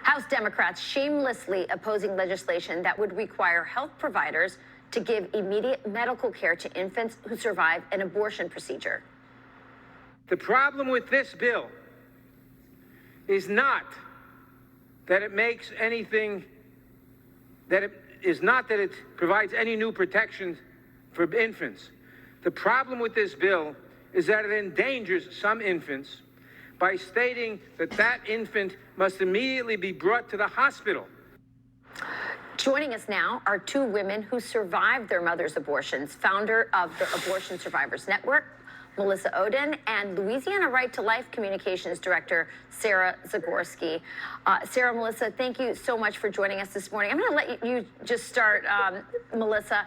House Democrats shamelessly opposing legislation that would require health providers to give immediate medical care to infants who survive an abortion procedure. The problem with this bill is not that it makes anything, that it provides any new protections for infants. The problem with this bill is that it endangers some infants by stating that that infant must immediately be brought to the hospital. Joining us now are two women who survived their mother's abortions, founder of the Abortion Survivors Network, Melissa Oden, and Louisiana Right to Life Communications Director, Sarah Zagorski. Sarah, Melissa, thank you so much for joining us this morning. I'm going to let you just start, Melissa,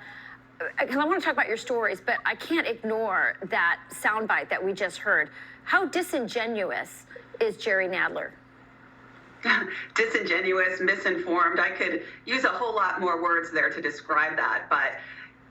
because I want to talk about your stories, but I can't ignore that soundbite that we just heard. How disingenuous is Jerry Nadler? Disingenuous, misinformed. I could use a whole lot more words there to describe that. But,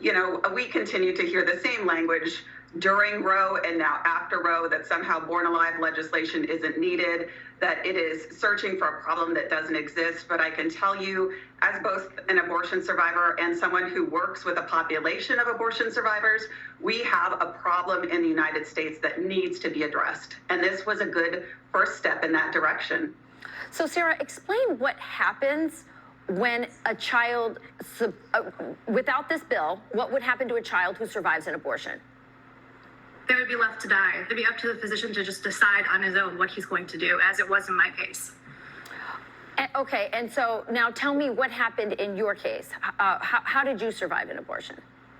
you know, we continue to hear the same language during Roe and now after Roe, that somehow born alive legislation isn't needed, that it is searching for a problem that doesn't exist. But I can tell you, as both an abortion survivor and someone who works with a population of abortion survivors, we have a problem in the United States that needs to be addressed. And this was a good first step in that direction. So, Sarah, explain what happens when a child, without this bill, what would happen to a child who survives an abortion? They would be left to die. It'd be up to the physician to just decide on his own what he's going to do, as it was in my case. Okay, and so now tell me what happened in your case. How did you survive an abortion?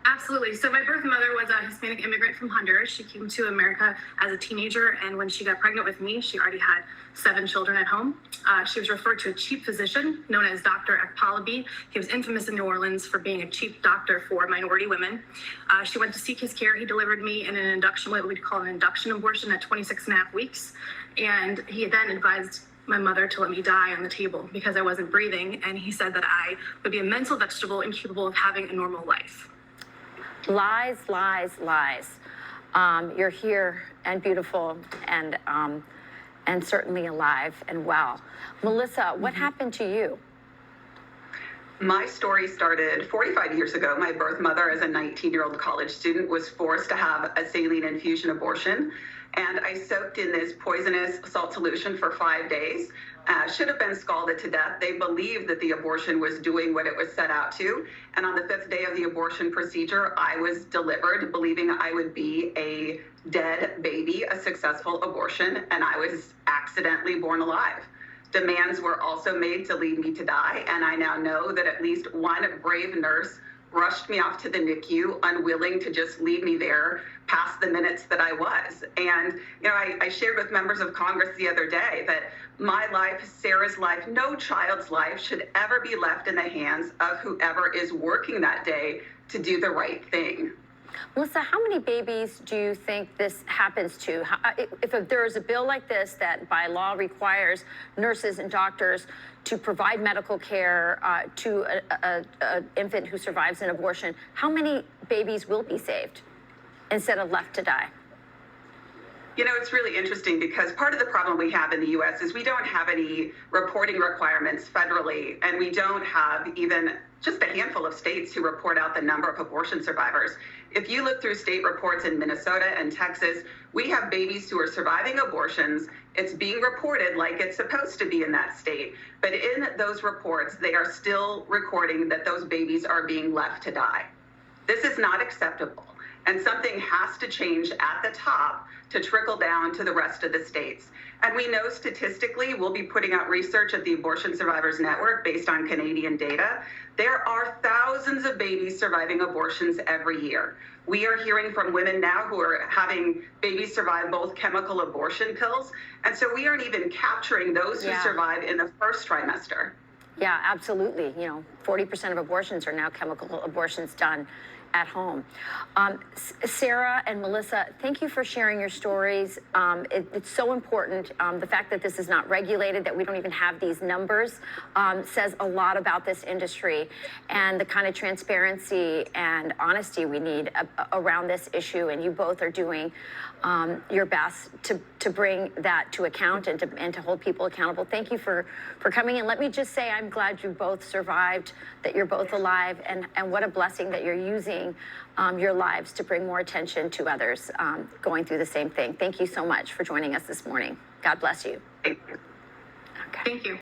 Absolutely. So my birth mother was a Hispanic immigrant from Honduras. She came to America as a teenager, and when she got pregnant with me, she already had 7 children at home. She was referred to a cheap physician known as Dr. Akpalabi. He was infamous in New Orleans for being a cheap doctor for minority women. She went to seek his care. He delivered me in an induction, what we'd call an induction abortion, at 26.5 weeks. And he then advised my mother to let me die on the table because I wasn't breathing. And he said that I would be a mental vegetable incapable of having a normal life. Lies, lies, lies. You're here and beautiful and certainly alive and well. Melissa, what happened to you? My story started 45 years ago. My birth mother, as a 19-year-old college student, was forced to have a saline infusion abortion. And I soaked in this poisonous salt solution for 5 days. Should have been scalded to death. They believed that the abortion was doing what it was set out to. And on the 5th day of the abortion procedure, I was delivered, believing I would be a dead baby, a successful abortion, and I was accidentally born alive. Demands were also made to leave me to die, and I now know that at least one brave nurse rushed me off to the NICU, unwilling to just leave me there past the minutes that I was. And, you know, I shared with members of Congress the other day that my life, Sarah's life, no child's life should ever be left in the hands of whoever is working that day to do the right thing. Melissa, how many babies do you think this happens to? If there is a bill like this that by law requires nurses and doctors to provide medical care to an infant who survives an abortion, how many babies will be saved instead of left to die? You know, it's really interesting because part of the problem we have in the U.S. is we don't have any reporting requirements federally, and we don't have even just a handful of states who report out the number of abortion survivors. If you look through state reports in Minnesota and Texas, we have babies who are surviving abortions. It's being reported like it's supposed to be in that state. But in those reports, they are still recording that those babies are being left to die. This is not acceptable. And something has to change at the top to trickle down to the rest of the states. And we know statistically, we'll be putting out research at the Abortion Survivors Network based on Canadian data. There are thousands of babies surviving abortions every year. We are hearing from women now who are having babies survive both chemical abortion pills. And so we aren't even capturing those who survive in the first trimester. Yeah, absolutely. You know, 40% of abortions are now chemical abortions done at home. Sarah and Melissa, thank you for sharing your stories. It's so important. The fact that this is not regulated, that we don't even have these numbers, says a lot about this industry and the kind of transparency and honesty we need around this issue. And you both are doing your best to bring that to account and to hold people accountable. Thank you for coming in. Let me just say, I'm glad you both survived, that you're both alive, and what a blessing that you're using your lives to bring more attention to others going through the same thing. Thank you so much for joining us this morning. God bless you. Thank you. Okay. Thank you.